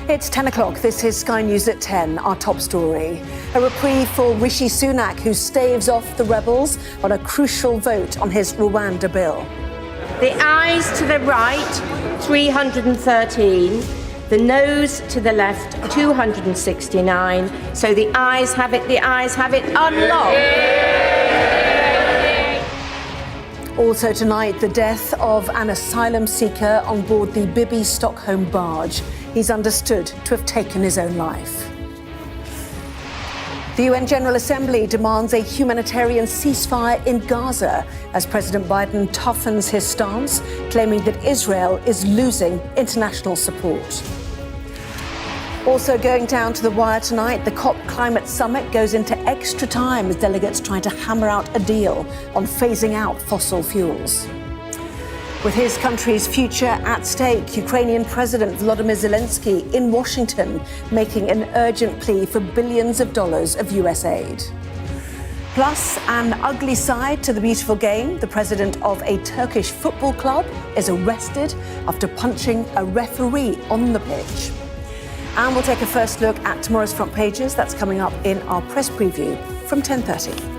It's 10 o'clock. This is Sky News at 10, our top story. A reprieve for Rishi Sunak, who staves off the rebels on a crucial vote on his Rwanda Bill. The ayes to the right, 313. The noes to the left, 269. So the ayes have it, unlocked. Also tonight, the death of an asylum seeker on board the Bibby Stockholm barge. He's understood to have taken his own life. The UN General Assembly demands a humanitarian ceasefire in Gaza as President Biden toughens his stance, claiming that Israel is losing international support. Also going down to the wire tonight, the COP climate summit goes into extra time as delegates try to hammer out a deal on phasing out fossil fuels. With his country's future at stake, Ukrainian President Volodymyr Zelenskyy in Washington making an urgent plea for billions of dollars of US aid. Plus, an ugly side to the beautiful game. The president of a Turkish football club is arrested after punching a referee on the pitch. And we'll take a first look at tomorrow's front pages. That's coming up in our press preview from 10:30.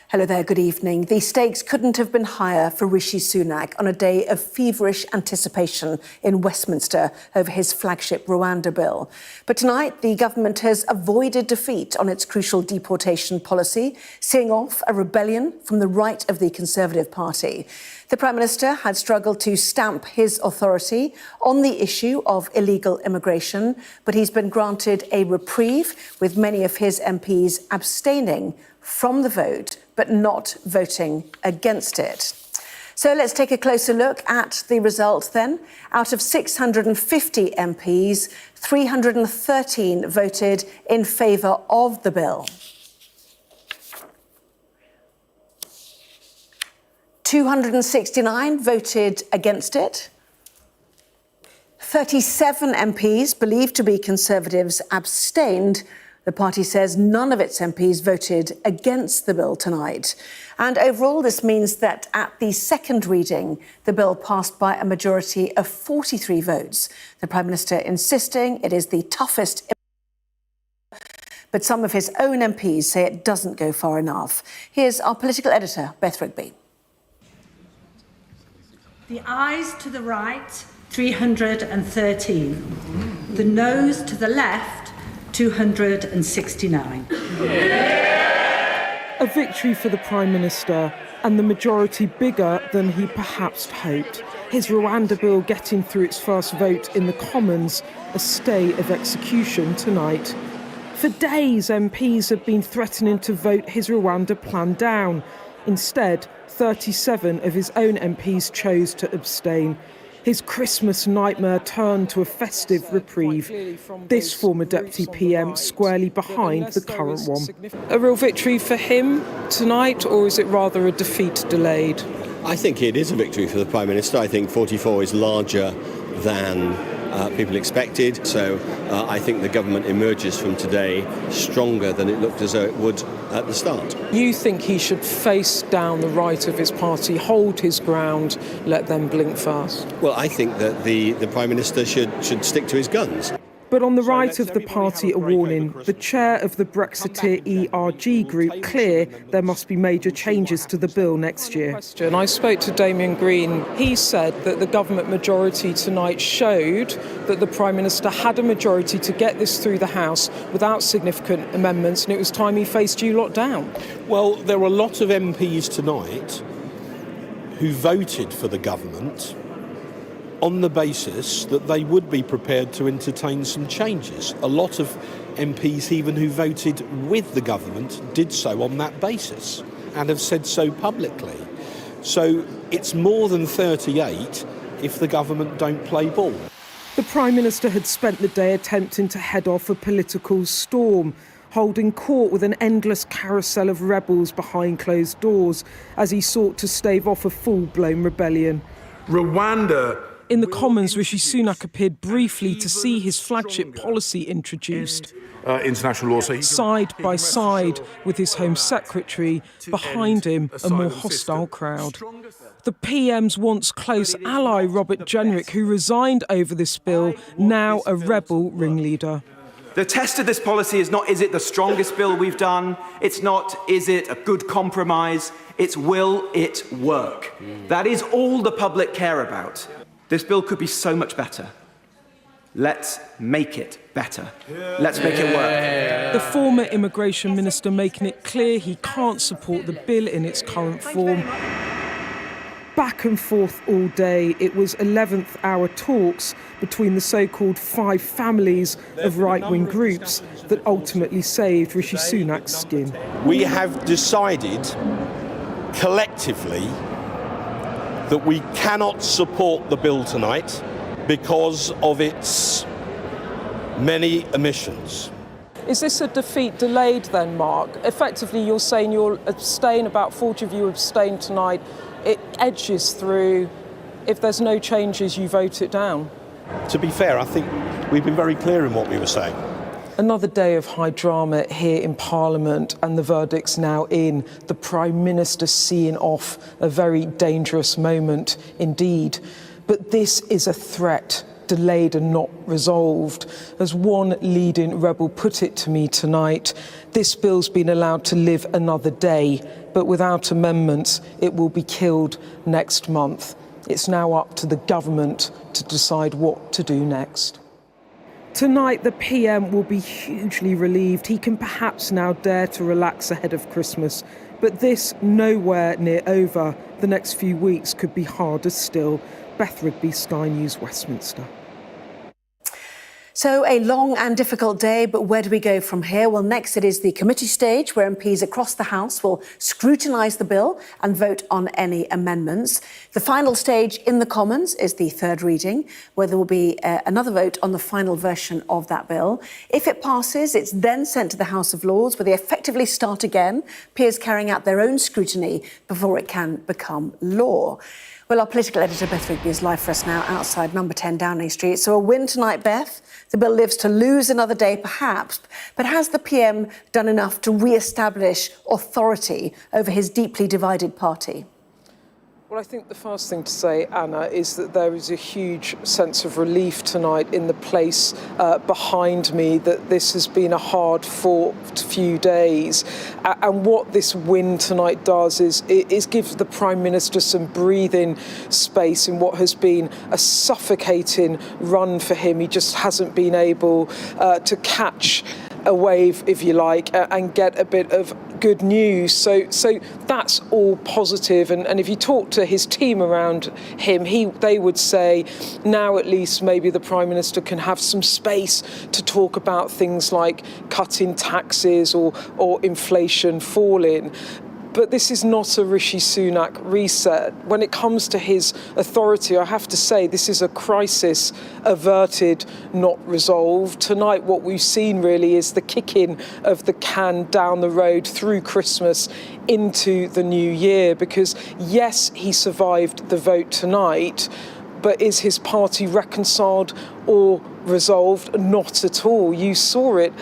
Hello there, good evening. The stakes couldn't have been higher for Rishi Sunak on a day of feverish anticipation in Westminster over his flagship Rwanda Bill. But tonight, the government has avoided defeat on its crucial deportation policy, seeing off a rebellion from the right of the Conservative Party. The Prime Minister had struggled to stamp his authority on the issue of illegal immigration, but he's been granted a reprieve, with many of his MPs abstaining from the vote, but not voting against it. So let's take a closer look at the result then. Out of 650 MPs, 313 voted in favour of the bill. 269 voted against it. 37 MPs, believed to be Conservatives, abstained. The party says none of its MPs voted against the bill tonight. And overall, this means that at the second reading, the bill passed by a majority of 43 votes. The Prime Minister insisting it is the toughest, but some of his own MPs say it doesn't go far enough. Here's our political editor, Beth Rigby. The ayes to the right, 313. The noes to the left, 269. A victory for the Prime Minister, and the majority bigger than he perhaps hoped. His Rwanda Bill getting through its first vote in the Commons, a stay of execution tonight. For days, MPs have been threatening to vote his Rwanda plan down. Instead, 37 of his own MPs chose to abstain. His Christmas nightmare turned to a festive reprieve. This former Deputy PM squarely behind the current one. A real victory for him tonight, or is it rather a defeat delayed? I think it is a victory for the Prime Minister. I think 44 is larger than people expected. So I think the government emerges from today stronger than it looked as though it would at the start. You think he should face down the right of his party, hold his ground, let them blink fast? Well, I think that the Prime Minister should stick to his guns. But on the right of the party, a warning. The chair of the Brexiteer ERG group clear there must be major changes to the bill next year. I spoke to Damian Green. He said that the government majority tonight showed that the Prime Minister had a majority to get this through the House without significant amendments, and it was time he faced you lot down. Well, there were a lot of MPs tonight who voted for the government on the basis that they would be prepared to entertain some changes. A lot of MPs, even who voted with the government, did so on that basis and have said so publicly. So it's more than 38 if the government don't play ball. The Prime Minister had spent the day attempting to head off a political storm, holding court with an endless carousel of rebels behind closed doors as he sought to stave off a full-blown rebellion. Rwanda In the Commons, Rishi Sunak appeared briefly to see his flagship policy introduced. International law. Side by side with his Home Secretary, behind him a more hostile crowd. The PM's once close ally Robert Jenrick, who resigned over this bill, now a rebel ringleader. The test of this policy is not, is it the strongest bill we've done? It's not, is it a good compromise? It's, will it work? That is all the public care about. This bill could be so much better. Let's make it better. Let's make it work. The former immigration minister making it clear he can't support the bill in its current form. Back and forth all day, it was 11th hour talks between the so-called five families of right-wing groups that ultimately saved Rishi Sunak's skin. We have decided collectively that we cannot support the bill tonight because of its many omissions. Is this a defeat delayed then, Mark? Effectively, you're saying you'll abstain, about 40 of you abstain tonight. It edges through. If there's no changes, you vote it down. To be fair, I think we've been very clear in what we were saying. Another day of high drama here in Parliament, and the verdict's now in. The Prime Minister seeing off a very dangerous moment indeed. But this is a threat, delayed and not resolved. As one leading rebel put it to me tonight, this bill's been allowed to live another day, but without amendments, it will be killed next month. It's now up to the government to decide what to do next. Tonight, the PM will be hugely relieved. He can perhaps now dare to relax ahead of Christmas. But this nowhere near over. The next few weeks could be harder still. Beth Rigby, Sky News, Westminster. So a long and difficult day, but where do we go from here? Well, next it is the committee stage where MPs across the House will scrutinise the bill and vote on any amendments. The final stage in the Commons is the third reading, where there will be another vote on the final version of that bill. If it passes, it's then sent to the House of Lords, where they effectively start again, peers carrying out their own scrutiny before it can become law. Well, our political editor, Beth Rigby, is live for us now outside number 10 Downing Street. So a win tonight, Beth. The bill lives to lose another day, perhaps. But has the PM done enough to re-establish authority over his deeply divided party? Well, I think the first thing to say, Anna, is that there is a huge sense of relief tonight in the place behind me that this has been a hard-fought few days. And what this win tonight does is give the Prime Minister some breathing space in what has been a suffocating run for him. He just hasn't been able to catch a wave, if you like, and get a bit of good news. So that's all positive. And if you talk to his team around him, they would say now at least maybe the Prime Minister can have some space to talk about things like cutting taxes or inflation falling. But this is not a Rishi Sunak reset. When it comes to his authority, I have to say this is a crisis averted, not resolved. Tonight, what we've seen really is the kicking of the can down the road through Christmas into the new year. Because yes, he survived the vote tonight, but is his party reconciled or resolved? Not at all. You saw it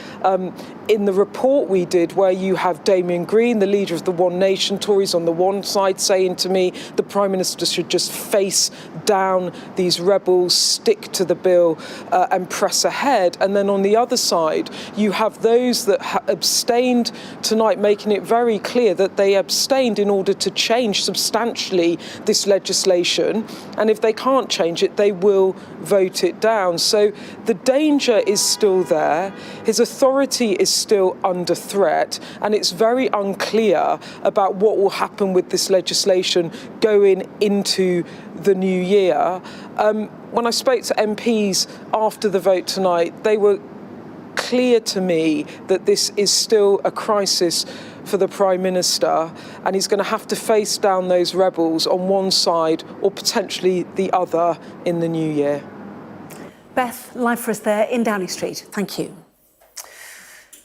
in the report we did, where you have Damien Green, the leader of the One Nation Tories, on the one side saying to me the Prime Minister should just face down these rebels, stick to the bill and press ahead. And then on the other side, you have those that abstained tonight, making it very clear that they abstained in order to change substantially this legislation. And if they can't change it, they will vote it down. So the danger is still there. His authority is still under threat, and it's very unclear about what will happen with this legislation going into the new year. When I spoke to MPs after the vote tonight, they were clear to me that this is still a crisis for the Prime Minister, and he's going to have to face down those rebels on one side or potentially the other in the new year. Beth, live for us there in Downing Street. Thank you.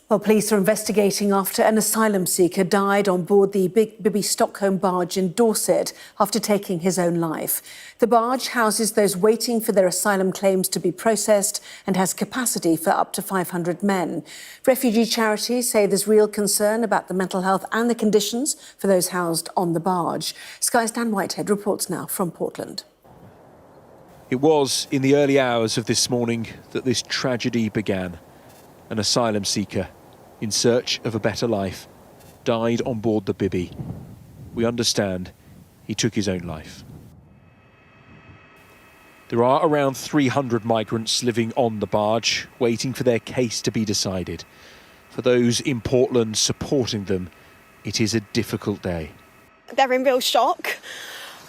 Well, police are investigating after an asylum seeker died on board the Bibby Stockholm barge in Dorset after taking his own life. The barge houses those waiting for their asylum claims to be processed and has capacity for up to 500 men. Refugee charities say there's real concern about the mental health and the conditions for those housed on the barge. Sky's Dan Whitehead reports now from Portland. It was in the early hours of this morning that this tragedy began. An asylum seeker in search of a better life died on board the Bibby. We understand he took his own life. There are around 300 migrants living on the barge, waiting for their case to be decided. For those in Portland supporting them, it is a difficult day. They're in real shock.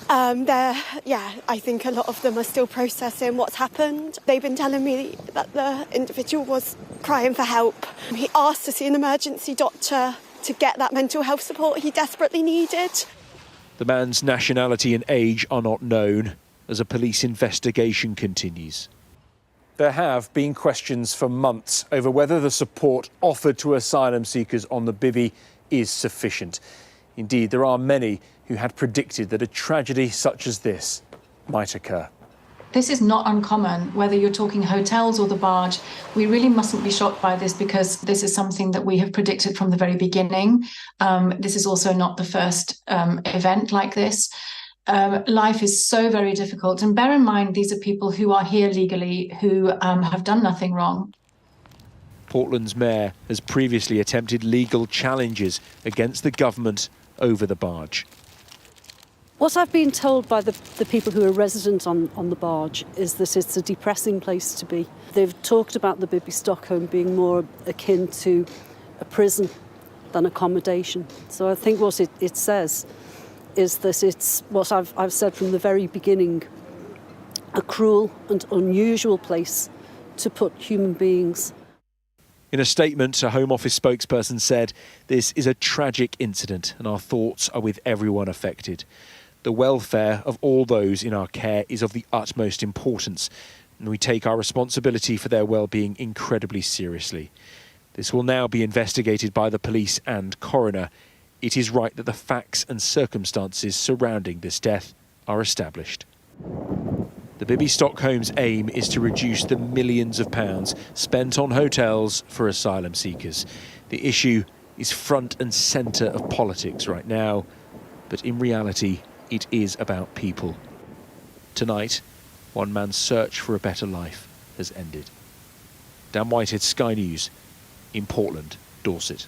I think a lot of them are still processing what's happened. They've been telling me that the individual was crying for help. He asked to see an emergency doctor to get that mental health support he desperately needed. The man's nationality and age are not known as a police investigation continues. There have been questions for months over whether the support offered to asylum seekers on the Bibby is sufficient. Indeed, there are many who had predicted that a tragedy such as this might occur. This is not uncommon, whether you're talking hotels or the barge. We really mustn't be shocked by this because this is something that we have predicted from the very beginning. This is also not the first event like this. Life is so very difficult. And bear in mind, these are people who are here legally, who have done nothing wrong. Portland's mayor has previously attempted legal challenges against the government over the barge. What I've been told by the people who are resident on the barge is that it's a depressing place to be. They've talked about the Bibby Stockholm being more akin to a prison than accommodation. So I think what it says is that it's what I've said from the very beginning, a cruel and unusual place to put human beings. In a statement, a Home Office spokesperson said, "This is a tragic incident and our thoughts are with everyone affected. The welfare of all those in our care is of the utmost importance, and we take our responsibility for their well-being incredibly seriously. This will now be investigated by the police and coroner. It is right that the facts and circumstances surrounding this death are established." The Bibby Stockholm's aim is to reduce the millions of pounds spent on hotels for asylum seekers. The issue is front and centre of politics right now, but in reality, it is about people. Tonight, one man's search for a better life has ended. Dan Whitehead, Sky News, in Portland, Dorset.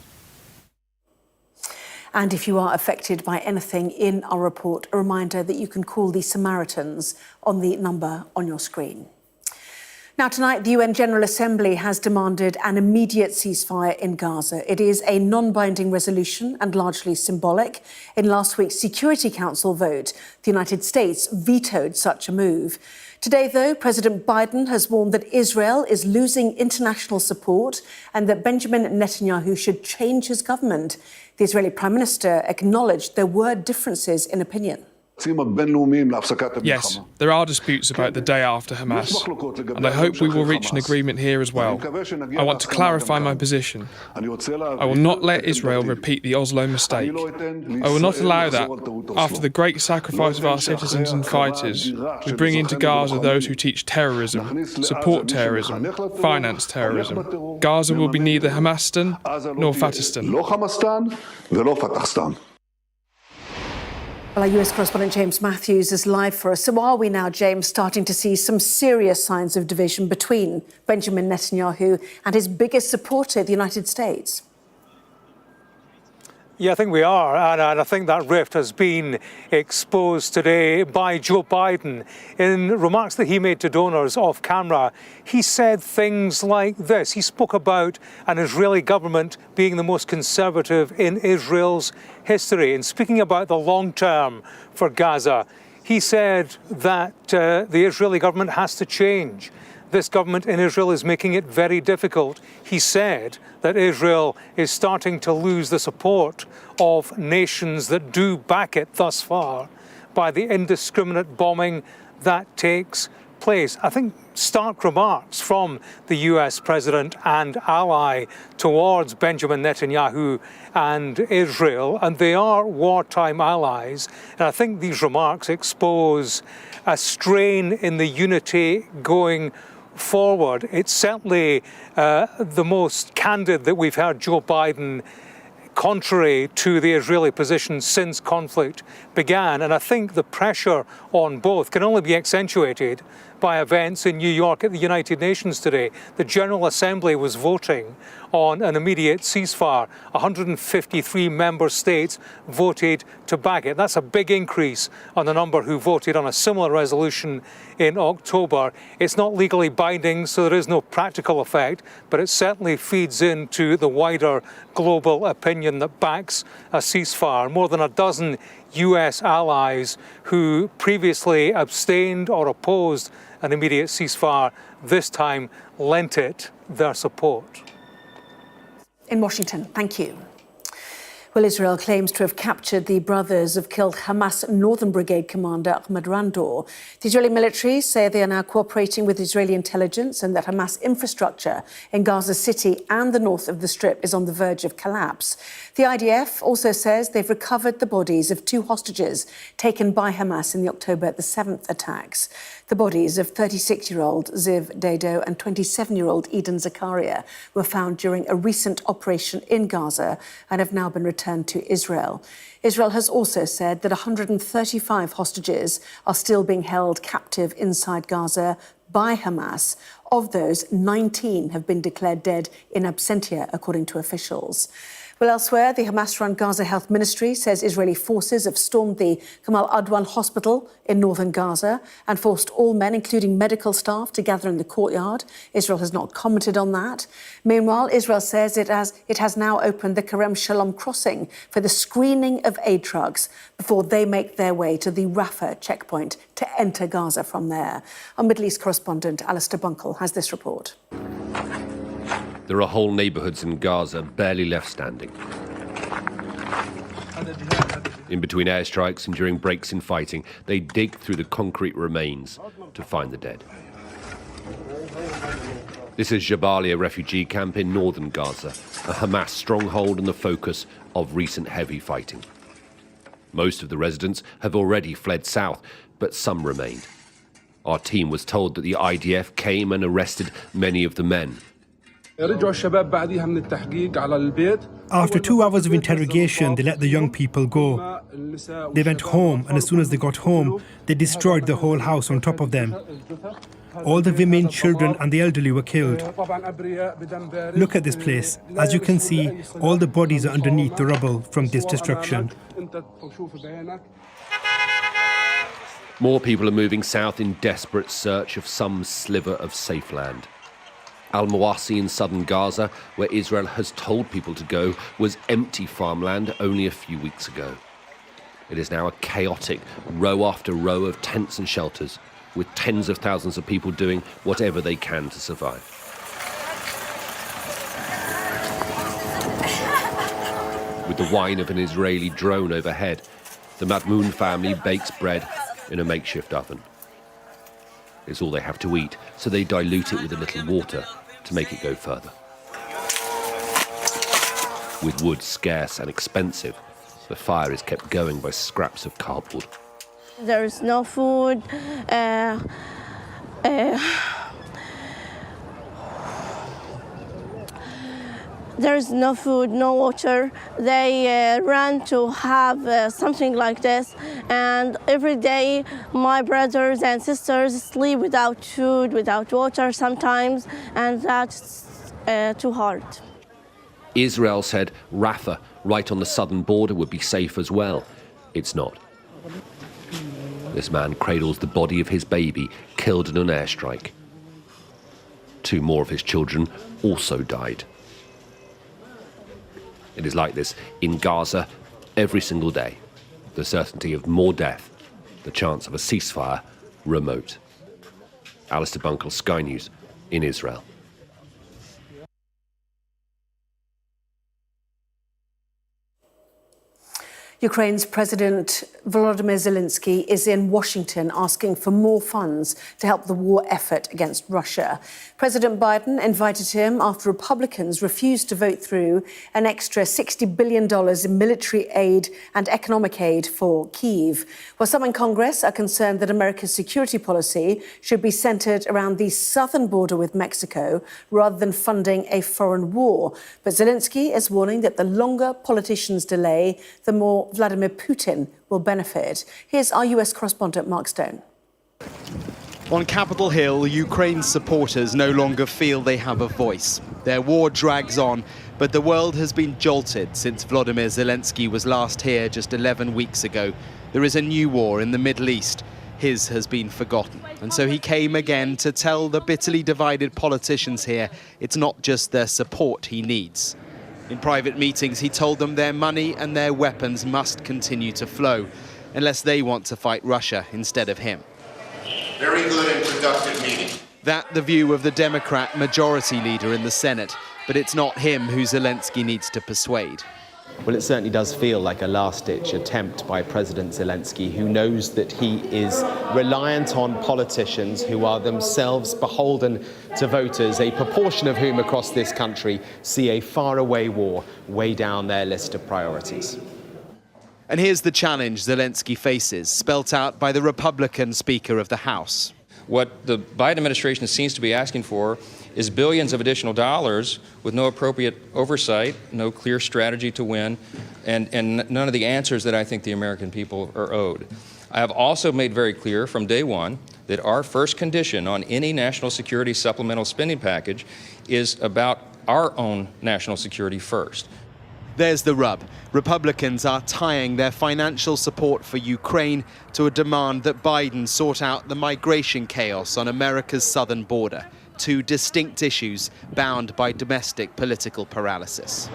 And if you are affected by anything in our report, a reminder that you can call the Samaritans on the number on your screen. Now, tonight, the UN General Assembly has demanded an immediate ceasefire in Gaza. It is a non-binding resolution and largely symbolic. In last week's Security Council vote, the United States vetoed such a move. Today, though, President Biden has warned that Israel is losing international support and that Benjamin Netanyahu should change his government. The Israeli Prime Minister acknowledged there were differences in opinion. Yes, there are disputes about the day after Hamas, and I hope we will reach an agreement here as well. I want to clarify my position. I will not let Israel repeat the Oslo mistake. I will not allow that, after the great sacrifice of our citizens and fighters, we bring into Gaza those who teach terrorism, support terrorism, finance terrorism. Gaza will be neither Hamastan nor Fatistan. Well, our US correspondent James Matthews is live for us. So are we now, James, starting to see some serious signs of division between Benjamin Netanyahu and his biggest supporter, the United States? Yeah, I think we are, and I think that rift has been exposed today by Joe Biden. In remarks that he made to donors off camera, he said things like this. He spoke about an Israeli government being the most conservative in Israel's history. And speaking about the long term for Gaza, he said that the Israeli government has to change. This government in Israel is making it very difficult. He said that Israel is starting to lose the support of nations that do back it thus far by the indiscriminate bombing that takes place. I think stark remarks from the US president and ally towards Benjamin Netanyahu and Israel, and they are wartime allies. And I think these remarks expose a strain in the unity going forward. It's certainly the most candid that we've heard Joe Biden, contrary to the Israeli position since conflict began. And I think the pressure on both can only be accentuated by events in New York at the United Nations today. The General Assembly was voting on an immediate ceasefire. 153 member states voted to back it. That's a big increase on the number who voted on a similar resolution in October. It's not legally binding, so there is no practical effect, but it certainly feeds into the wider global opinion that backs a ceasefire. More than a dozen US allies who previously abstained or opposed an immediate ceasefire this time lent it their support. In Washington, thank you. Well, Israel claims to have captured the brothers of killed Hamas Northern Brigade commander Ahmed Randor. The Israeli military say they are now cooperating with Israeli intelligence and that Hamas infrastructure in Gaza City and the north of the Strip is on the verge of collapse. The IDF also says they've recovered the bodies of 2 hostages taken by Hamas in the October the 7th attacks. The bodies of 36-year-old Ziv Dado and 27-year-old Eden Zakaria were found during a recent operation in Gaza and have now been returned to Israel. Israel has also said that 135 hostages are still being held captive inside Gaza by Hamas. Of those, 19 have been declared dead in absentia, according to officials. Well, elsewhere, the Hamas-run Gaza Health Ministry says Israeli forces have stormed the Kamal Adwan hospital in northern Gaza and forced all men, including medical staff, to gather in the courtyard. Israel has not commented on that. Meanwhile, Israel says it has now opened the Kerem Shalom crossing for the screening of aid trucks before they make their way to the Rafah checkpoint to enter Gaza from there. Our Middle East correspondent Alistair Bunkle has this report. There are whole neighbourhoods in Gaza barely left standing. In between airstrikes and during breaks in fighting, they dig through the concrete remains to find the dead. This is Jabalia refugee camp in northern Gaza, a Hamas stronghold and the focus of recent heavy fighting. Most of the residents have already fled south, but some remained. Our team was told that the IDF came and arrested many of the men. After 2 hours of interrogation, they let the young people go. They went home, and as soon as they got home, they destroyed the whole house on top of them. All the women, children, and the elderly were killed. Look at this place. As you can see, all the bodies are underneath the rubble from this destruction. More people are moving south in desperate search of some sliver of safe land. Al-Mawasi in southern Gaza, where Israel has told people to go, was empty farmland only a few weeks ago. It is now a chaotic row after row of tents and shelters, with tens of thousands of people doing whatever they can to survive. With the whine of an Israeli drone overhead, the Madmoun family bakes bread in a makeshift oven. It's all they have to eat, so they dilute it with a little water to make it go further. With wood scarce and expensive, the fire is kept going by scraps of cardboard. There is no food. There's no food, no water. They ran to have something like this, and every day my brothers and sisters sleep without food, without water sometimes, and that's too hard. Israel said Rafah, right on the southern border, would be safe as well. It's not. This man cradles the body of his baby, killed in an airstrike. 2 more of his children also died. It is like this in Gaza every single day. The certainty of more death, the chance of a ceasefire remote. Alistair Bunkle, Sky News, in Israel. Ukraine's President Volodymyr Zelenskyy is in Washington asking for more funds to help the war effort against Russia. President Biden invited him after Republicans refused to vote through an extra $60 billion in military aid and economic aid for Kyiv. While some in Congress are concerned that America's security policy should be centred around the southern border with Mexico rather than funding a foreign war. But Zelenskyy is warning that the longer politicians delay, the more Vladimir Putin will benefit. Here's our US correspondent, Mark Stone. On Capitol Hill, Ukraine's supporters no longer feel they have a voice. Their war drags on, but the world has been jolted since Volodymyr Zelenskyy was last here just 11 weeks ago. There is a new war in the Middle East. His has been forgotten. And so he came again to tell the bitterly divided politicians here it's not just their support he needs. In private meetings, he told them their money and their weapons must continue to flow, unless they want to fight Russia instead of him. Very good and productive meeting. That the view of the Democrat majority leader in the Senate, but it's not him who Zelenskyy needs to persuade. Well, it certainly does feel like a last-ditch attempt by President Zelenskyy, who knows that he is reliant on politicians who are themselves beholden to voters, a proportion of whom across this country see a faraway war way down their list of priorities. And here's the challenge Zelenskyy faces, spelt out by the Republican Speaker of the House. What the Biden administration seems to be asking for is billions of additional dollars with no appropriate oversight, no clear strategy to win, and none of the answers that I think the American people are owed. I have also made very clear from day one that our first condition on any national security supplemental spending package is about our own national security first. There's the rub. Republicans are tying their financial support for Ukraine to a demand that Biden sort out the migration chaos on America's southern border. Two distinct issues bound by domestic political paralysis.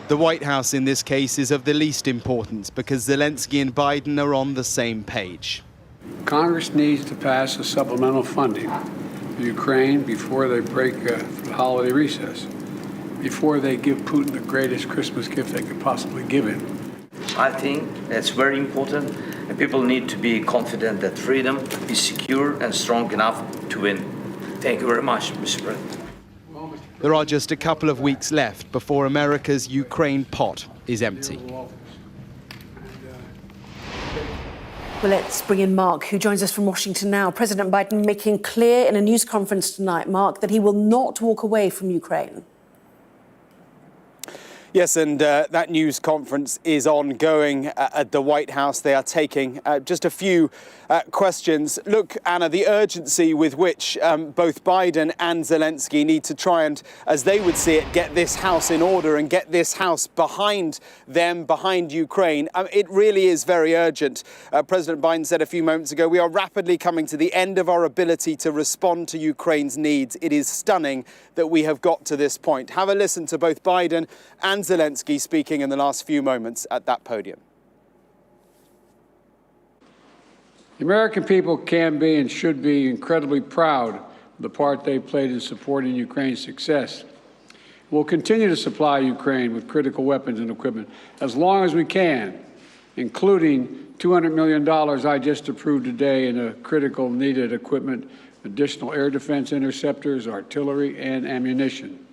The White House in this case is of the least importance because Zelenskyy and Biden are on the same page. Congress needs to pass a supplemental funding for Ukraine before they break for the holiday recess, before they give Putin the greatest Christmas gift they could possibly give him. I think it's very important, and people need to be confident that freedom is secure and strong enough to win. Thank you very much, Mr. President. There are just a couple of weeks left before America's Ukraine pot is empty. Well, let's bring in Mark, who joins us from Washington now. President Biden making clear in a news conference tonight, Mark, that he will not walk away from Ukraine. Yes, and that news conference is ongoing at the White House. They are taking just a few questions. Look, Anna, the urgency with which both Biden and Zelenskyy need to try and, as they would see it, get this house in order and get this house behind them, behind Ukraine, it really is very urgent. President Biden said a few moments ago, we are rapidly coming to the end of our ability to respond to Ukraine's needs. It is stunning that we have got to this point. Have a listen to both Biden and Zelenskyy speaking in the last few moments at that podium. The American people can be and should be incredibly proud of the part they played in supporting Ukraine's success. We'll continue to supply Ukraine with critical weapons and equipment as long as we can, including $200 million I just approved today in a critical needed equipment, additional air defense interceptors, artillery, and ammunition.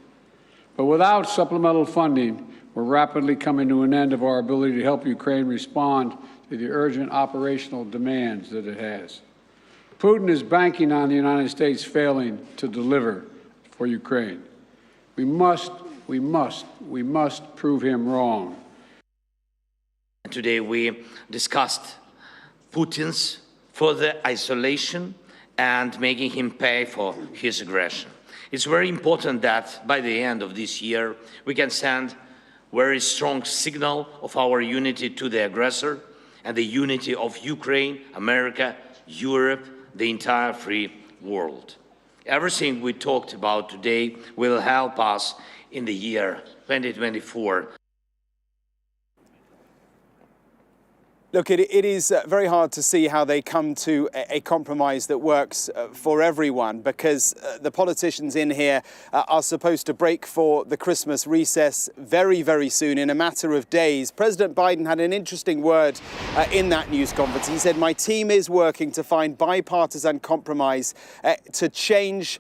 But without supplemental funding, we're rapidly coming to an end of our ability to help Ukraine respond to the urgent operational demands that it has. Putin is banking on the United States failing to deliver for Ukraine. We must prove him wrong. Today we discussed Putin's further isolation and making him pay for his aggression. It's very important that by the end of this year, we can send a very strong signal of our unity to the aggressor and the unity of Ukraine, America, Europe, the entire free world. Everything we talked about today will help us in the year 2024. Look, it is very hard to see how they come to a compromise that works for everyone, because the politicians in here are supposed to break for the Christmas recess very, very soon, in a matter of days. President Biden had an interesting word in that news conference. He said, "My team is working to find bipartisan compromise to change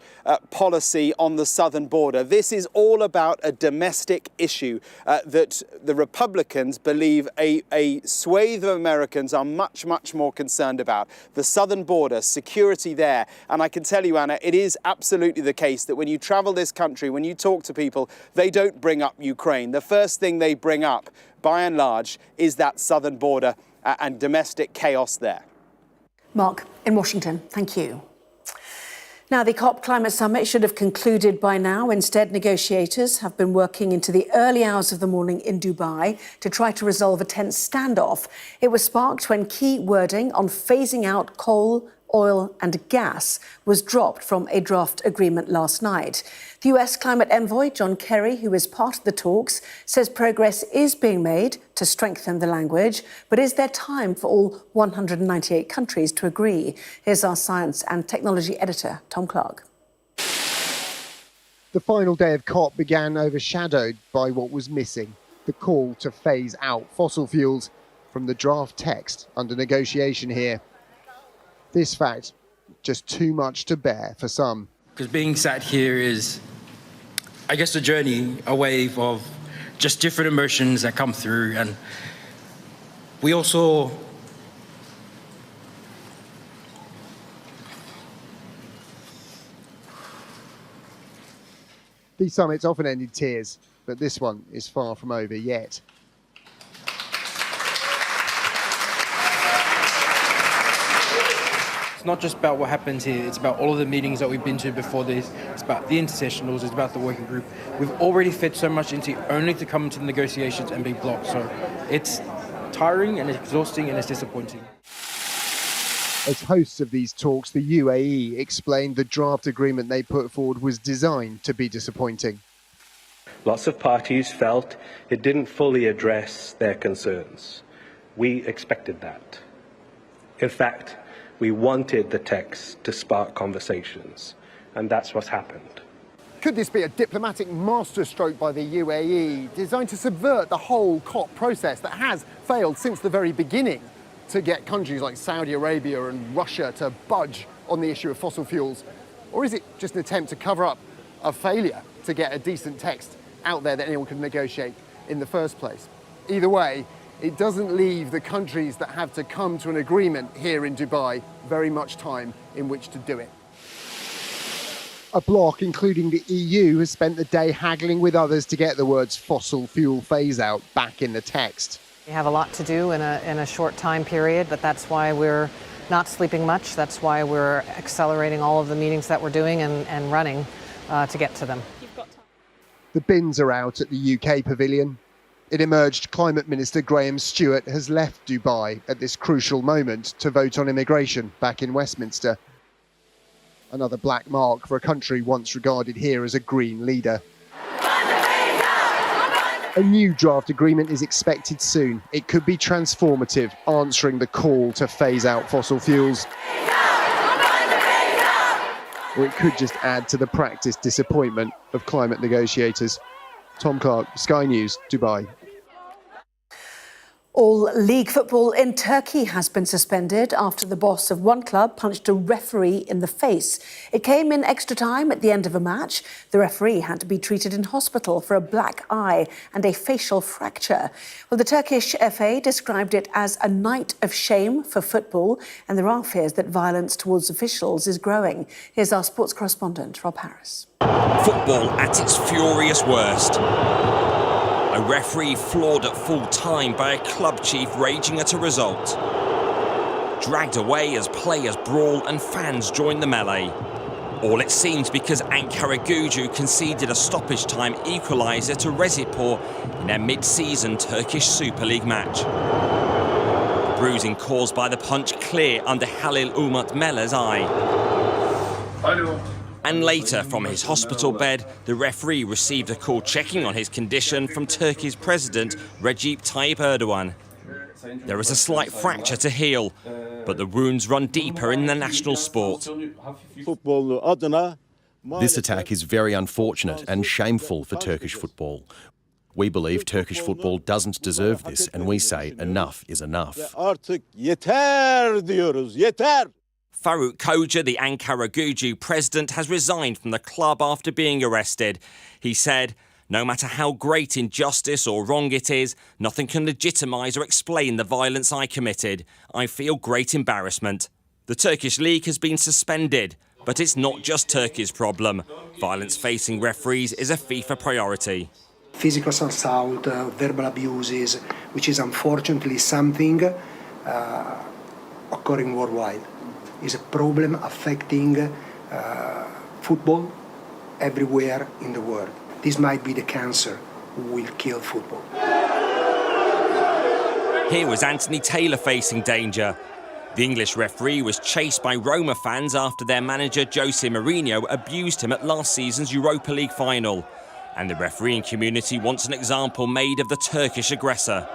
policy on the southern border. This is all about a domestic issue that the Republicans believe a swathe of Americans are much, much more concerned about. The southern border, security there." And I can tell you, Anna, it is absolutely the case that when you travel this country, when you talk to people, they don't bring up Ukraine. The first thing they bring up, by and large, is that southern border and domestic chaos there. Mark, in Washington, thank you. Now, the COP climate summit should have concluded by now. Instead, negotiators have been working into the early hours of the morning in Dubai to try to resolve a tense standoff. It was sparked when key wording on phasing out coal, oil and gas was dropped from a draft agreement last night. The US climate envoy, John Kerry, who is part of the talks, says progress is being made to strengthen the language. But is there time for all 198 countries to agree? Here's our science and technology editor, Tom Clark. The final day of COP began overshadowed by what was missing, the call to phase out fossil fuels from the draft text under negotiation here. This fact, just too much to bear for some. Because being sat here is, I guess, a journey, a wave of just different emotions that come through. And we also These summits often end in tears, but this one is far from over yet. It's not just about what happens here, it's about all of the meetings that we've been to before this, it's about the intersessionals, it's about the working group. We've already fit so much into it only to come to the negotiations and be blocked. So it's tiring and it's exhausting and it's disappointing. As hosts of these talks, the UAE explained the draft agreement they put forward was designed to be disappointing. Lots of parties felt it didn't fully address their concerns. We expected that. In fact, we wanted the text to spark conversations, and that's what's happened. Could this be a diplomatic masterstroke by the UAE designed to subvert the whole COP process that has failed since the very beginning to get countries like Saudi Arabia and Russia to budge on the issue of fossil fuels? Or is it just an attempt to cover up a failure to get a decent text out there that anyone can negotiate in the first place? Either way, it doesn't leave the countries that have to come to an agreement here in Dubai very much time in which to do it. A bloc, including the EU, has spent the day haggling with others to get the words fossil fuel phase out back in the text. We have a lot to do in a short time period, but that's why we're not sleeping much. That's why we're accelerating all of the meetings that we're doing and running to get to them. The bins are out at the UK pavilion. It emerged Climate Minister Graham Stewart has left Dubai at this crucial moment to vote on immigration back in Westminster. Another black mark for a country once regarded here as a green leader. A new draft agreement is expected soon. It could be transformative, answering the call to phase out fossil fuels. Or it could just add to the practiced disappointment of climate negotiators. Tom Clark, Sky News, Dubai. All league football in Turkey has been suspended after the boss of one club punched a referee in the face. It came in extra time at the end of a match. The referee had to be treated in hospital for a black eye and a facial fracture. Well, the Turkish FA described it as a night of shame for football, and there are fears that violence towards officials is growing. Here's our sports correspondent, Rob Harris. Football at its furious worst. A referee floored at full time by a club chief raging at a result. Dragged away as players brawl and fans join the melee. All it seems because Ankara Gücü conceded a stoppage time equaliser to Rezipor in their mid-season Turkish Super League match. The bruising caused by the punch clear under Halil Umut Meller's eye. And later, from his hospital bed, the referee received a call checking on his condition from Turkey's president, Recep Tayyip Erdogan. There is a slight fracture to heal, but the wounds run deeper in the national sport. This attack is very unfortunate and shameful for Turkish football. We believe Turkish football doesn't deserve this, and we say enough is enough. Faruk Koca, the Ankara Gücü president, has resigned from the club after being arrested. He said, "No matter how great injustice or wrong it is, nothing can legitimise or explain the violence I committed. I feel great embarrassment." The Turkish league has been suspended, but it's not just Turkey's problem. Violence facing referees is a FIFA priority. Physical assault, verbal abuses, which is unfortunately something occurring worldwide. Is a problem affecting football everywhere in the world. This might be the cancer who will kill football. Here was Anthony Taylor facing danger. The English referee was chased by Roma fans after their manager Jose Mourinho abused him at last season's Europa League final. And the refereeing community wants an example made of the Turkish aggressor.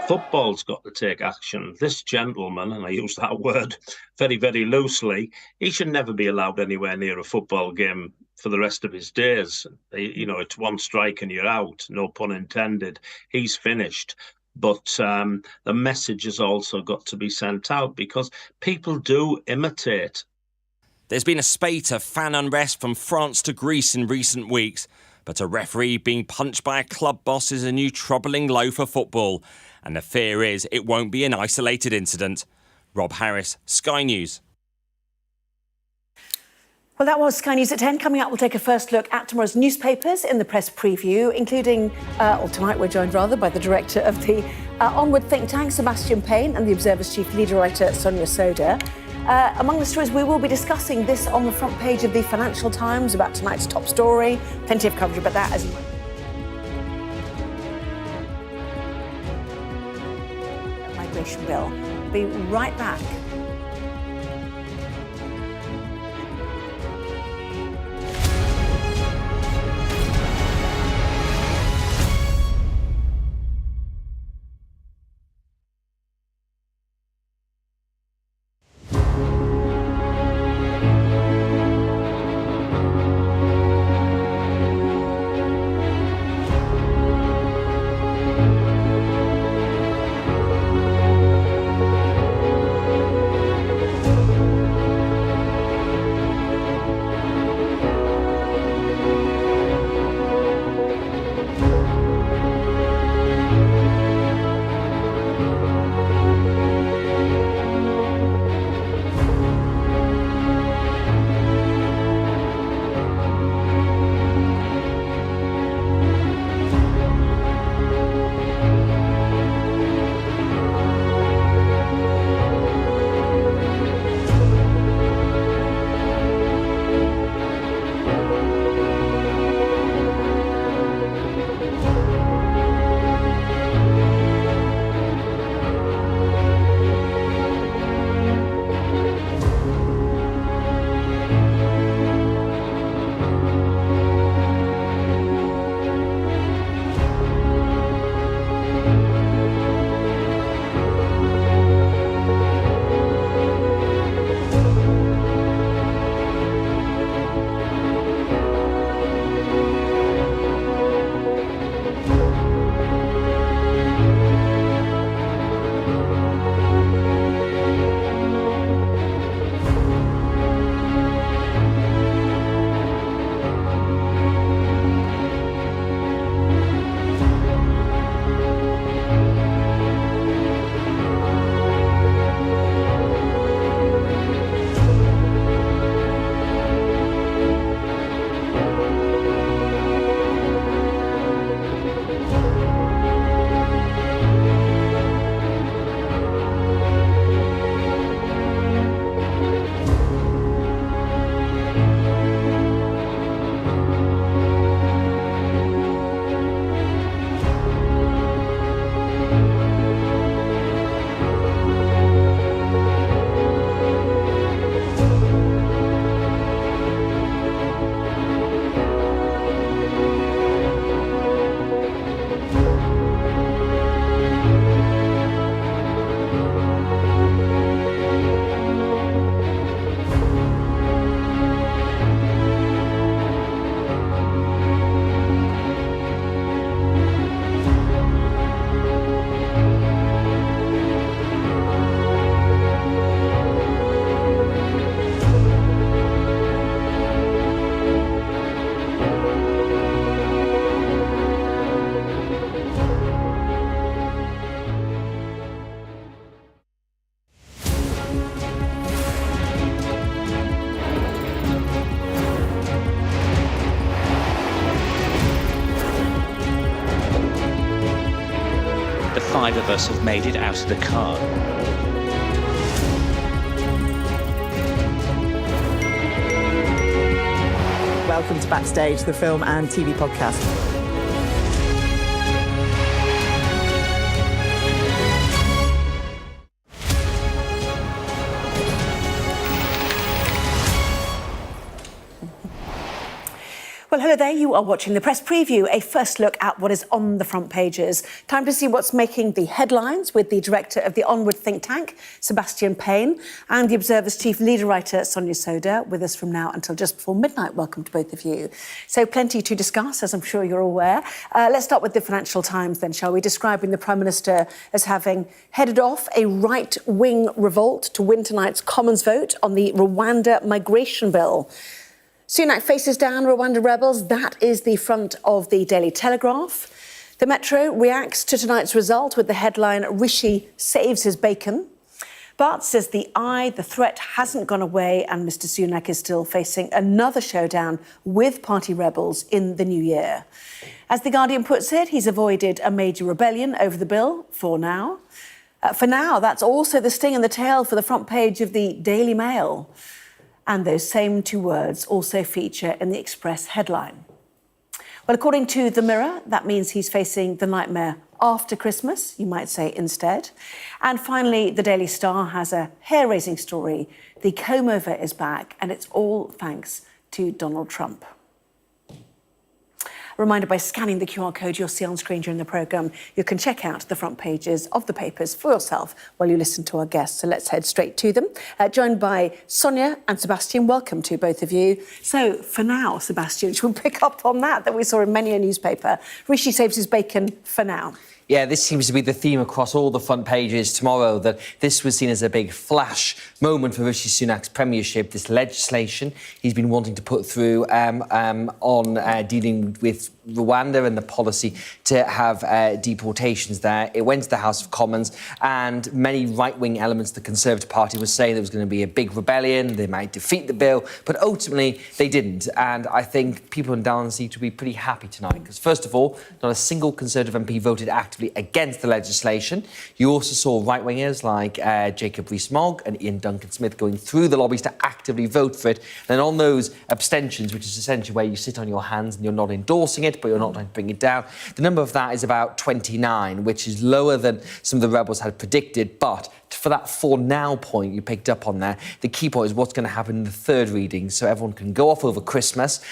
Football's got to take action. This gentleman, and I use that word very, very loosely, he should never be allowed anywhere near a football game for the rest of his days. You know, it's one strike and you're out, no pun intended. He's finished. But the message has also got to be sent out because people do imitate. There's been a spate of fan unrest from France to Greece in recent weeks, but a referee being punched by a club boss is a new troubling low for football, and the fear is it won't be an isolated incident. Rob Harris, Sky News. Well, that was Sky News at 10. Coming up, we'll take a first look at tomorrow's newspapers in the press preview, including, tonight we're joined by the director of the Onward think tank, Sebastian Payne, and the Observer's chief lead writer, Sonia Soda. Among the stories, we will be discussing this on the front page of the Financial Times about tonight's top story. Plenty of coverage about that as well. Migration bill. Be right back. of us have made it out of the car. Welcome to Backstage, the film and TV podcast. Well, hello there. You are watching the Press Preview, a first look at what is on the front pages. Time to see what's making the headlines with the director of the Onward think tank, Sebastian Payne, and the Observer's chief leader writer, Sonia Soda, with us from now until just before midnight. Welcome to both of you. So plenty to discuss, as I'm sure you're aware. Let's start with the Financial Times then, shall we? Describing the Prime Minister as having headed off a right-wing revolt to win tonight's Commons vote on the Rwanda migration bill. Sunak faces down Rwanda rebels. That is the front of the Daily Telegraph. The Metro reacts to tonight's result with the headline, Rishi saves his bacon. But, says the Eye, the threat hasn't gone away and Mr Sunak is still facing another showdown with party rebels in the new year. As The Guardian puts it, he's avoided a major rebellion over the bill for now. That's also the sting in the tail for the front page of the Daily Mail. And those same two words also feature in the Express headline. Well, according to The Mirror, that means he's facing the nightmare after Christmas, you might say instead. And finally, the Daily Star has a hair-raising story. The comb-over is back, and it's all thanks to Donald Trump. Reminder, by scanning the QR code you'll see on screen during the programme, you can check out the front pages of the papers for yourself while you listen to our guests. So let's head straight to them. Joined by Sonia and Sebastian. Welcome to both of you. So for now, Sebastian, should we pick up on that we saw in many a newspaper? Rishi saves his bacon for now. Yeah, this seems to be the theme across all the front pages tomorrow, that this was seen as a big flash moment for Rishi Sunak's premiership, this legislation he's been wanting to put through on dealing with Rwanda and the policy to have deportations there. It went to the House of Commons, and many right-wing elements of the Conservative Party were saying there was going to be a big rebellion, they might defeat the bill, but ultimately they didn't. And I think people in Downing seem to be pretty happy tonight, because first of all, not a single Conservative MP voted actively against the legislation. You also saw right-wingers like Jacob Rees-Mogg and Ian Duncan-Smith going through the lobbies to actively vote for it. And then on those abstentions, which is essentially where you sit on your hands and you're not endorsing it, but you're not trying to bring it down, the number of that is about 29, which is lower than some of the rebels had predicted. But for that for now point you picked up on there, the key point is what's going to happen in the third reading, so everyone can go off over Christmas,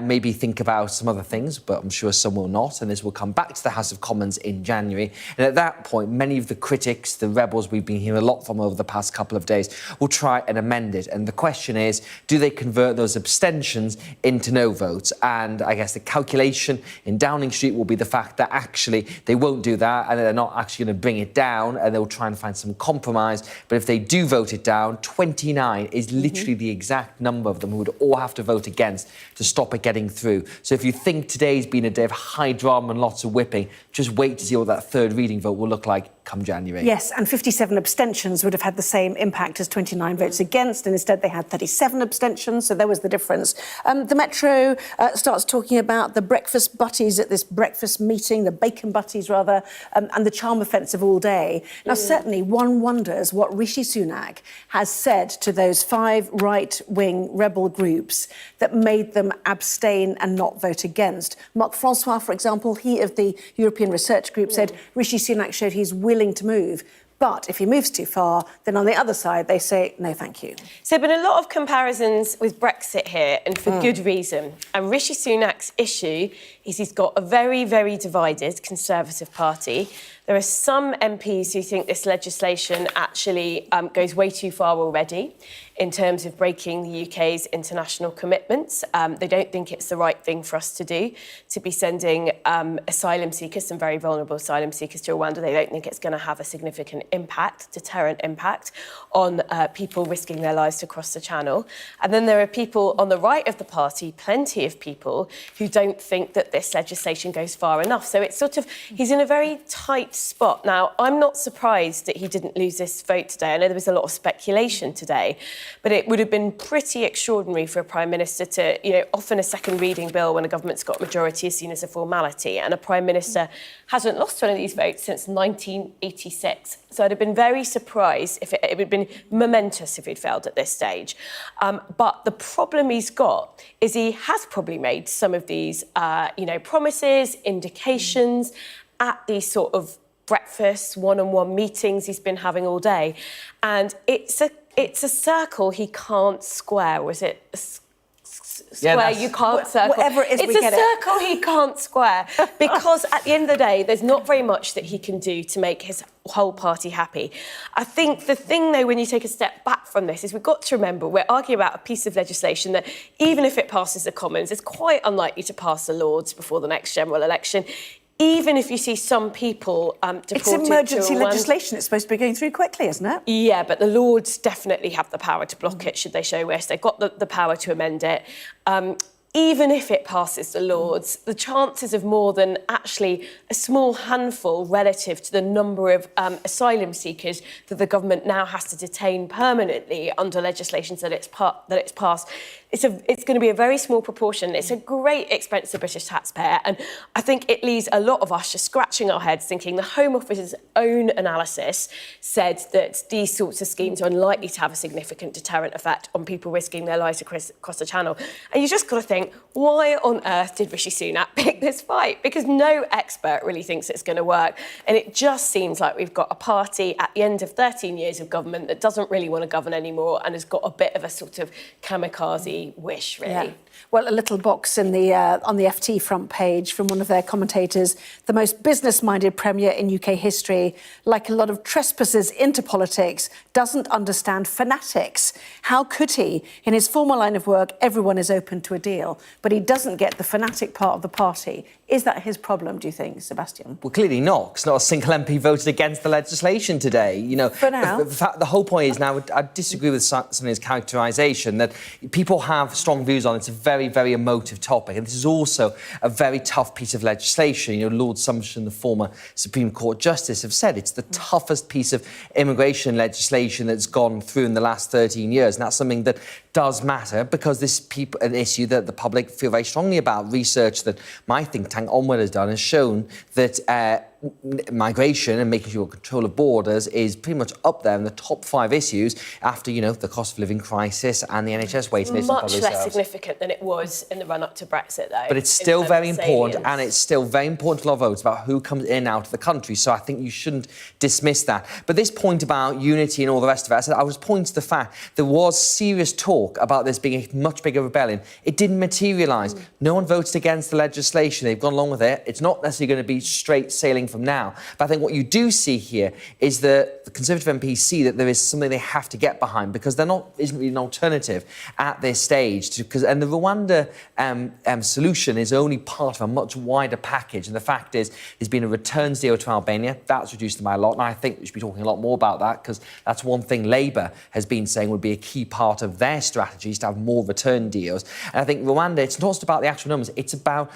maybe think about some other things, but I'm sure some will not, and this will come back to the House of Commons in January. And at that point, many of the critics, the rebels we've been hearing a lot from over the past couple of days, will try and amend it. And the question is, do they convert those abstentions into no votes? And I guess the calculation in Downing Street will be the fact that actually they won't do that, and they're not actually going to bring it down, and they'll try and find some compromise. But if they do vote it down, 29 is literally the exact number of them who would all have to vote against to stop it getting through. So if you think today's been a day of high drama and lots of whipping, just wait to see what that third reading vote will look like come January. Yes, and 57 abstentions would have had the same impact as 29 votes against, and instead they had 37 abstentions, so there was the difference. The Metro starts talking about the breakfast butties at this breakfast meeting, the bacon butties rather, and the charm offensive all day. Now, certainly one wonders what Rishi Sunak has said to those 5 right-wing rebel groups that made them abstain and not vote against. Marc Francois, for example, he of the European Research Group said Rishi Sunak showed he's willing to move. But if he moves too far, then on the other side, they say, no, thank you. So there have been a lot of comparisons with Brexit here, and for good reason. And Rishi Sunak's issue is he's got a very, very divided Conservative Party. There are some MPs who think this legislation actually goes way too far already in terms of breaking the UK's international commitments. They don't think it's the right thing for us to do, to be sending asylum seekers, some very vulnerable asylum seekers, to Rwanda. They don't think it's going to have a significant impact, deterrent impact, on people risking their lives to cross the Channel. And then there are people on the right of the party, plenty of people, who don't think that this legislation goes far enough. So it's sort of, he's in a very tight spot. Now, I'm not surprised that he didn't lose this vote today. I know there was a lot of speculation today, but it would have been pretty extraordinary for a Prime Minister to, often a second reading bill when a government's got a majority is seen as a formality, and a Prime Minister hasn't lost one of these votes since 1986. So I'd have been very surprised if it would have been momentous if he'd failed at this stage. But the problem he's got is he has probably made some of these, promises, indications at these sort of breakfasts, one-on-one meetings he's been having all day. And it's a circle he can't square. Was it square you can't circle? Whatever it is, it's a circle he can't square, because at the end of the day, there's not very much that he can do to make his whole party happy. I think the thing, though, when you take a step back from this, is we've got to remember we're arguing about a piece of legislation that, even if it passes the Commons, is quite unlikely to pass the Lords before the next general election. Even if you see some people deported It's emergency to Rwanda. legislation. It's supposed to be going through quickly, isn't it? Yeah, but the Lords definitely have the power to block it, should they show wish. They've got the power to amend it. Even if it passes the Lords, the chances of more than actually a small handful relative to the number of asylum seekers that the government now has to detain permanently under legislation that it's passed, it's going to be a very small proportion. It's a great expense to British taxpayer, and I think it leaves a lot of us just scratching our heads thinking the Home Office's own analysis said that these sorts of schemes are unlikely to have a significant deterrent effect on people risking their lives across the Channel. And you just got to think, why on earth did Rishi Sunak pick this fight? Because no expert really thinks it's going to work. And it just seems like we've got a party at the end of 13 years of government that doesn't really want to govern anymore and has got a bit of a sort of kamikaze wish, really. Yeah. Well, a little box in the on the FT front page from one of their commentators, the most business-minded Premier in UK history, like a lot of trespassers into politics, doesn't understand fanatics. How could he? In his former line of work, everyone is open to a deal, but he doesn't get the fanatic part of the party. Is that his problem, do you think, Sebastian? Well, clearly not, because not a single MP voted against the legislation today. For now. The whole point is now, I disagree with Sonny's characterisation that people have strong views on it. It's a very, very emotive topic, and this is also a very tough piece of legislation. Lord Sumption, the former Supreme Court Justice, have said it's the toughest piece of immigration legislation that's gone through in the last 13 years, and that's something that does matter because this is an issue that the public feel very strongly about. Research that my think tank Onward has done has shown that migration and making sure control of borders is pretty much up there in the top 5 issues after, the cost of living crisis and the NHS waiting lists. Much less significant than it was in the run-up to Brexit, though. But it's still very important, and it's still very important to our votes about who comes in and out of the country. So I think you shouldn't dismiss that. But this point about unity and all the rest of it, I was pointing to the fact there was serious talk about this being a much bigger rebellion. It didn't materialise. No one voted against the legislation. They've gone along with it. It's not necessarily going to be straight sailing from now. But I think what you do see here is that the Conservative MPs see that there is something they have to get behind because there isn't really an alternative at this stage. And the Rwanda solution is only part of a much wider package. And the fact is, there's been a returns deal to Albania. That's reduced them by a lot. And I think we should be talking a lot more about that because that's one thing Labour has been saying would be a key part of their strategies to have more return deals. And I think Rwanda, it's not just about the actual numbers. It's about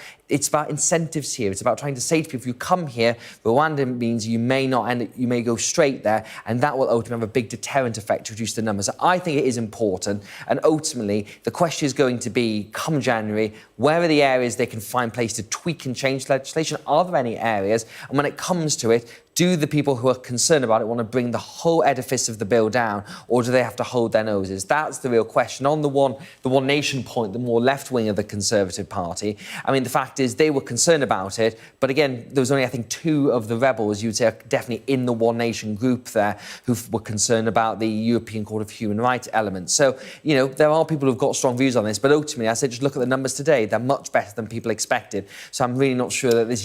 incentives here. It's about trying to say to people, if you come here, Rwanda means you may go straight there, and that will ultimately have a big deterrent effect to reduce the numbers. So I think it is important, and ultimately the question is going to be, come January, where are the areas they can find place to tweak and change legislation? Are there any areas? And when it comes to it, do the people who are concerned about it want to bring the whole edifice of the bill down, or do they have to hold their noses? That's the real question. On the one nation point, the more left wing of the Conservative Party, I mean, the fact is they were concerned about it, but again, there was only, I think, 2 of the rebels, you'd say, are definitely in the one nation group there, who were concerned about the European Court of Human Rights element. So, there are people who've got strong views on this, but ultimately, I said, just look at the numbers today. They're much better than people expected. So I'm really not sure that this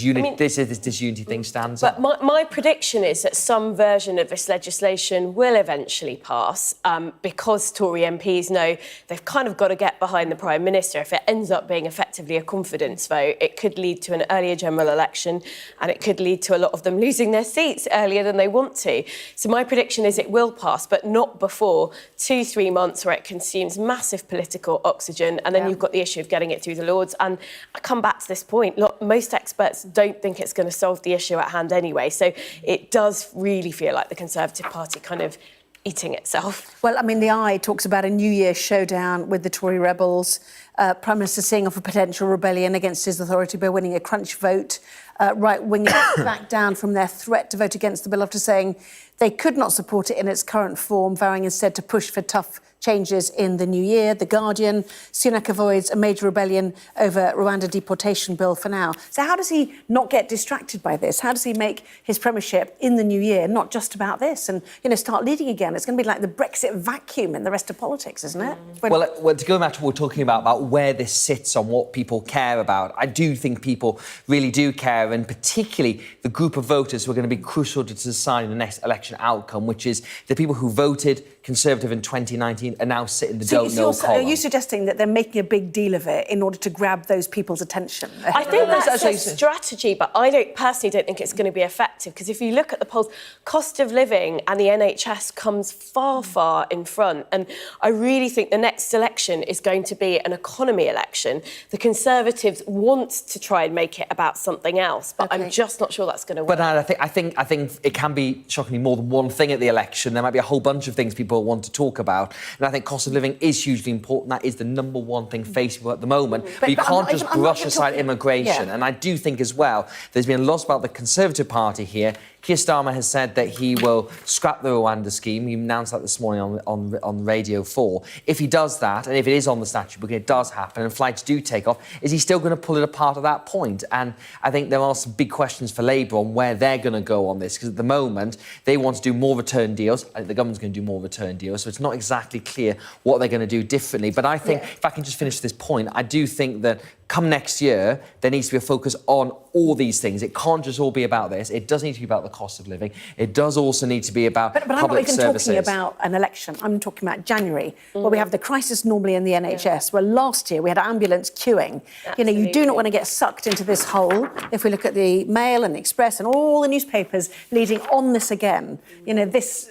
disunity thing stands up. But my prediction is that some version of this legislation will eventually pass because Tory MPs know they've kind of got to get behind the Prime Minister. If it ends up being effectively a confidence vote, it could lead to an earlier general election and it could lead to a lot of them losing their seats earlier than they want to. So my prediction is it will pass, but not before 2-3 months where it consumes massive political oxygen, and then you've got the issue of getting it through the Lords. And I come back to this point, look, most experts don't think it's going to solve the issue at hand anyway. So it does really feel like the Conservative Party kind of eating itself. Well, I mean, the Eye talks about a New Year showdown with the Tory rebels. Prime Minister seeing off a potential rebellion against his authority by winning a crunch vote. Right-wingers backed down from their threat to vote against the bill after saying they could not support it in its current form, vowing instead to push for tough changes in the new year. The Guardian, Sunak avoids a major rebellion over Rwanda deportation bill for now. So how does he not get distracted by this? How does he make his premiership in the new year not just about this and, start leading again? It's going to be like the Brexit vacuum in the rest of politics, isn't it? Well, to go back to what we're talking about where this sits on what people care about, I do think people really do care, and particularly the group of voters who are going to be crucial to deciding the next election outcome, which is the people who voted Conservative in 2019 are now sitting the don't know column. Are you suggesting that they're making a big deal of it in order to grab those people's attention? I think that's a strategy, but I personally don't think it's going to be effective, because if you look at the polls, cost of living and the NHS comes far, far in front. And I really think the next election is going to be an economy election. The Conservatives want to try and make it about something else, but I'm just not sure that's going to work. But I think it can be shockingly more than one thing at the election. There might be a whole bunch of things people want to talk about. And I think cost of living is hugely important. That is the number one thing facing people at the moment. But you can't just brush aside immigration. And I do think as well, there's been a lot about the Conservative Party here. Keir Starmer has said that he will scrap the Rwanda scheme. He announced that this morning on Radio 4. If he does that, and if it is on the statute book, and it does happen, and flights do take off, is he still going to pull it apart at that point? And I think there are some big questions for Labour on where they're going to go on this, because at the moment, they want to do more return deals. I think the government's going to do more return deals, so it's not exactly clear what they're going to do differently. But I think, if I can just finish this point, I do think that come next year, there needs to be a focus on all these things. It can't just all be about this. It does need to be about the cost of living. It does also need to be about public services. But I'm not even talking about an election. I'm talking about January, where we have the crisis normally in the NHS, where last year we had ambulance queuing. Absolutely. You do not want to get sucked into this hole. If we look at the Mail and the Express and all the newspapers leading on this again, this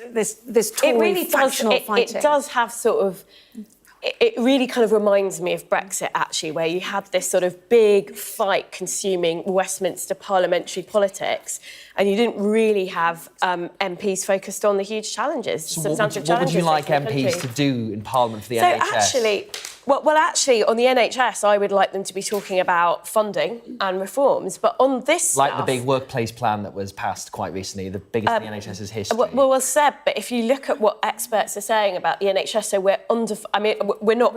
Tory factional fighting. It does have sort of... It really kind of reminds me of Brexit, actually, where you had this sort of big fight consuming Westminster parliamentary politics, and you didn't really have MPs focused on the huge challenges, substantial challenges. What would you like MPs to do in Parliament for the NHS? Actually, on the NHS, I would like them to be talking about funding and reforms. But on this stuff... Like the big workplace plan that was passed quite recently, the biggest in the NHS's history. Well, Seb, but if you look at what experts are saying about the NHS, so we're under... I mean, we're not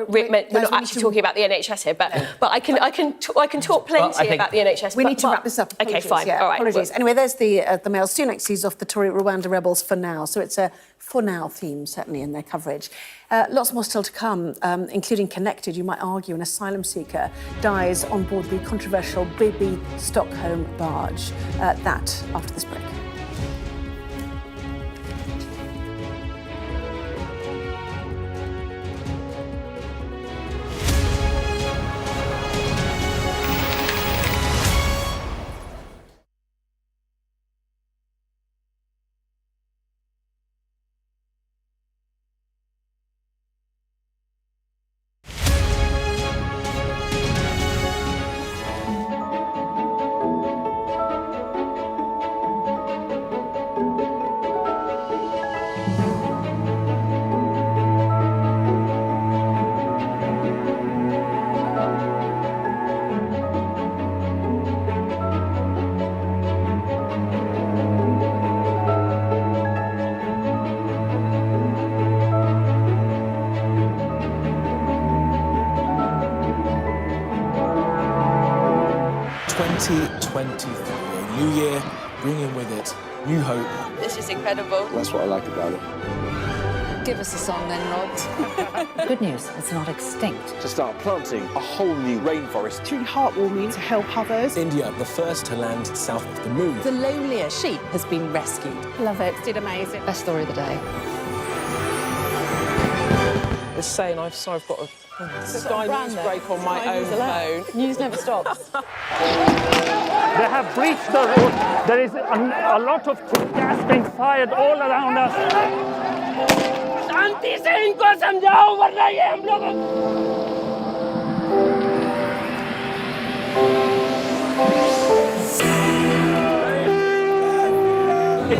actually talking about the NHS here, but I can talk plenty about the NHS. We need to wrap this up. OK, fine. Yeah, all right. Apologies. Anyway, there's the Mail. Sunak sees off the Tory Rwanda rebels for now. So it's a for now theme, certainly, in their coverage. Lots more still to come, including connected, you might argue, an asylum seeker dies on board the controversial Bibby Stockholm barge. That after this break. New year, bringing with it new hope. This is incredible. That's what I like about it. Give us a song then, Rod. Good news, it's not extinct. To start planting a whole new rainforest. Truly heartwarming to help others. India, the first to land south of the moon. The lonelier sheep has been rescued. Love it. Did amazing. Best story of the day. It's saying I've got a Sky News break on my own phone. News never stops. They have breached the road. There is a lot of gas being fired all around us. शांति से इनको समझाओ वरना ये हम लोग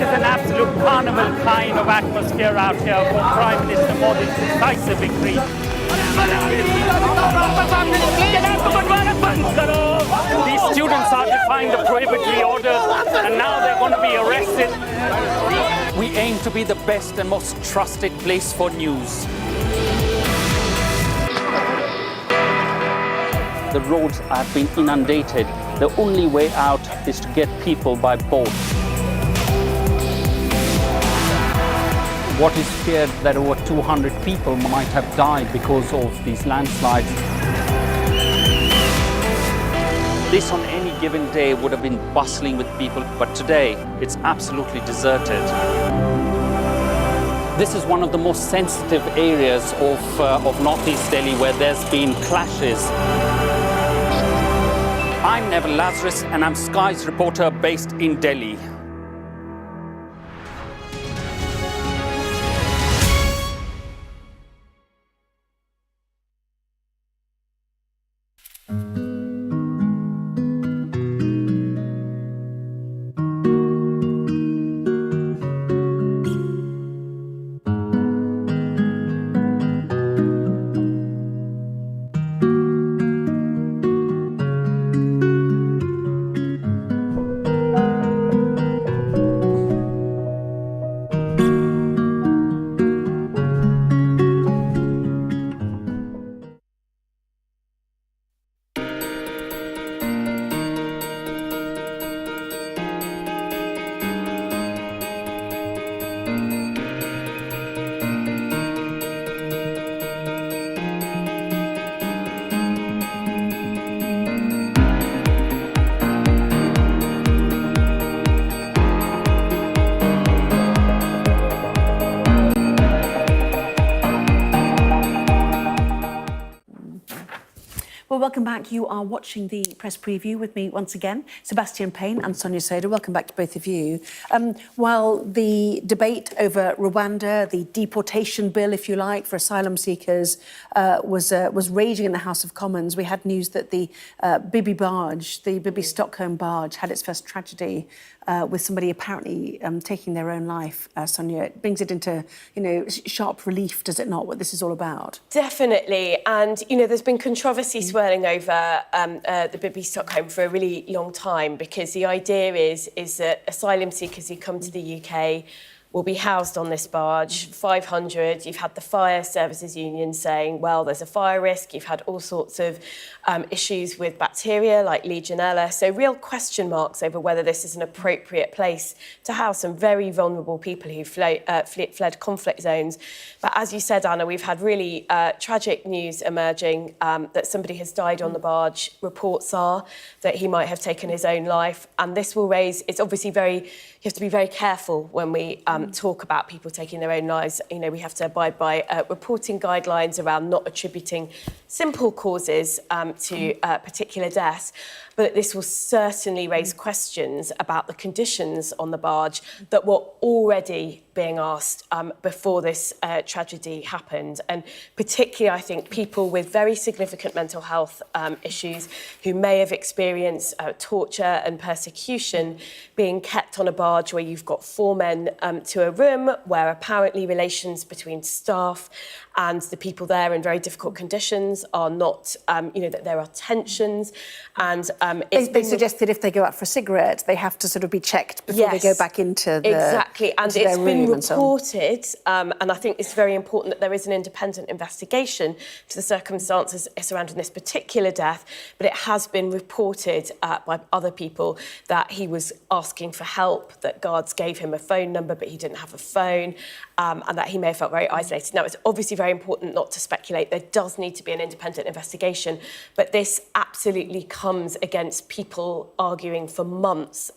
is an absolute carnival kind of atmosphere out here for Prime Minister Modi's decisive victory. These students are defying the prohibitory orders, and now they're going to be arrested. We aim to be the best and most trusted place for news. The roads have been inundated. The only way out is to get people by boat. What is feared that over 200 people might have died because of these landslides. This on any given day would have been bustling with people, but today it's absolutely deserted. This is one of the most sensitive areas of northeast Delhi where there's been clashes. I'm Neville Lazarus and I'm Sky's reporter based in Delhi. Well, welcome back. You are watching the press preview with me once again, Sebastian Payne and Sonia Soda. Welcome back to both of you. While the debate over Rwanda, the deportation bill, if you like, for asylum seekers was raging in the House of Commons, we had news that the Bibby Stockholm barge had its first tragedy with somebody apparently taking their own life. Sonia, it brings it into, sharp relief, does it not, what this is all about? Definitely. And, there's been controversy swirling over the Bibby Stockholm for a really long time, because the idea is that asylum seekers who come to the UK will be housed on this barge, 500. You've had the Fire Services Union saying, well, there's a fire risk. You've had all sorts of issues with bacteria like Legionella. So real question marks over whether this is an appropriate place to house some very vulnerable people who fled conflict zones. But as you said, Anna, we've had really tragic news emerging that somebody has died on the barge. Reports are that he might have taken his own life. And this will raise, it's obviously you have to be very careful when we talk about people taking their own lives. We have to abide by reporting guidelines around not attributing simple causes to particular deaths. But this will certainly raise questions about the conditions on the barge that were already being asked before this tragedy happened. And particularly, I think, people with very significant mental health issues who may have experienced torture and persecution being kept on a barge where you've got 4 men to a room, where apparently relations between staff and the people there in very difficult conditions are not, that there are tensions. And they suggested if they go out for a cigarette, they have to sort of be checked before they go back into the Exactly, and it's been reported, and I think it's very important that there is an independent investigation to the circumstances surrounding this particular death, but it has been reported by other people that he was asking for help, that guards gave him a phone number, but he didn't have a phone, and that he may have felt very isolated. Now, it's obviously very important not to speculate. There does need to be an independent investigation, but this absolutely comes against people arguing for months,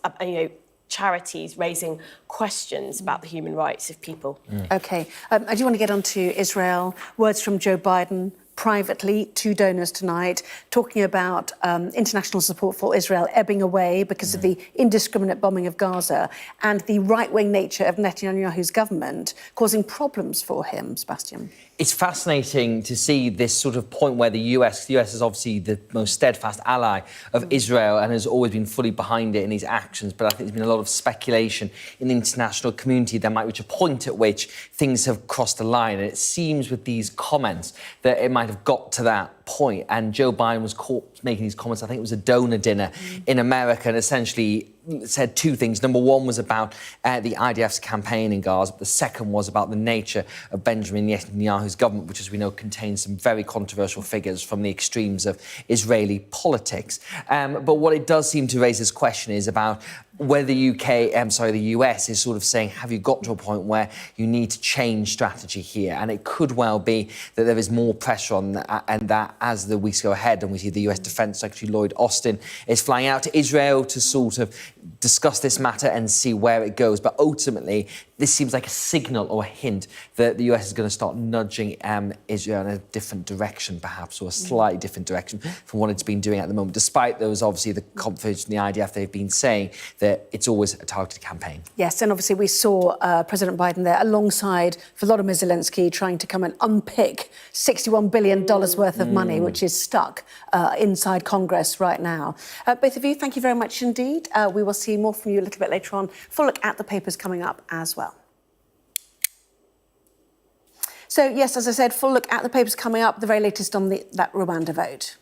charities raising questions about the human rights of people. OK. I do want to get on to Israel. Words from Joe Biden privately to donors tonight, talking about international support for Israel ebbing away because of the indiscriminate bombing of Gaza and the right-wing nature of Netanyahu's government causing problems for him, Sebastian. It's fascinating to see this sort of point where the US is obviously the most steadfast ally of Israel and has always been fully behind it in his actions. But I think there's been a lot of speculation in the international community there might reach a point at which things have crossed the line. And it seems with these comments that it might have got to that point. And Joe Biden was caught making these comments. I think it was a donor dinner in America, and essentially said two things. Number one was about the IDF's campaign in Gaza. The second was about the nature of Benjamin Netanyahu's government, which, as we know, contains some very controversial figures from the extremes of Israeli politics. But what it does seem to raise this question is about whether the US is sort of saying, have you got to a point where you need to change strategy here? And it could well be that there is more pressure on that, and that as the weeks go ahead, and we see the US Defense Secretary Lloyd Austin is flying out to Israel to sort of discuss this matter and see where it goes. But ultimately, this seems like a signal or a hint that the US is going to start nudging Israel in a different direction, perhaps, or a slightly different direction from what it's been doing at the moment, despite those, obviously, the confidence in the IDF, they've been saying that it's always a targeted campaign. Yes, and obviously we saw President Biden there alongside Volodymyr Zelenskyy trying to come and unpick $61 billion worth of money, which is stuck inside Congress right now. Both of you, thank you very much indeed. We will see more from you a little bit later on. Full look at the papers coming up as well. So, yes, as I said, full look at the papers coming up, the very latest on that Rwanda vote.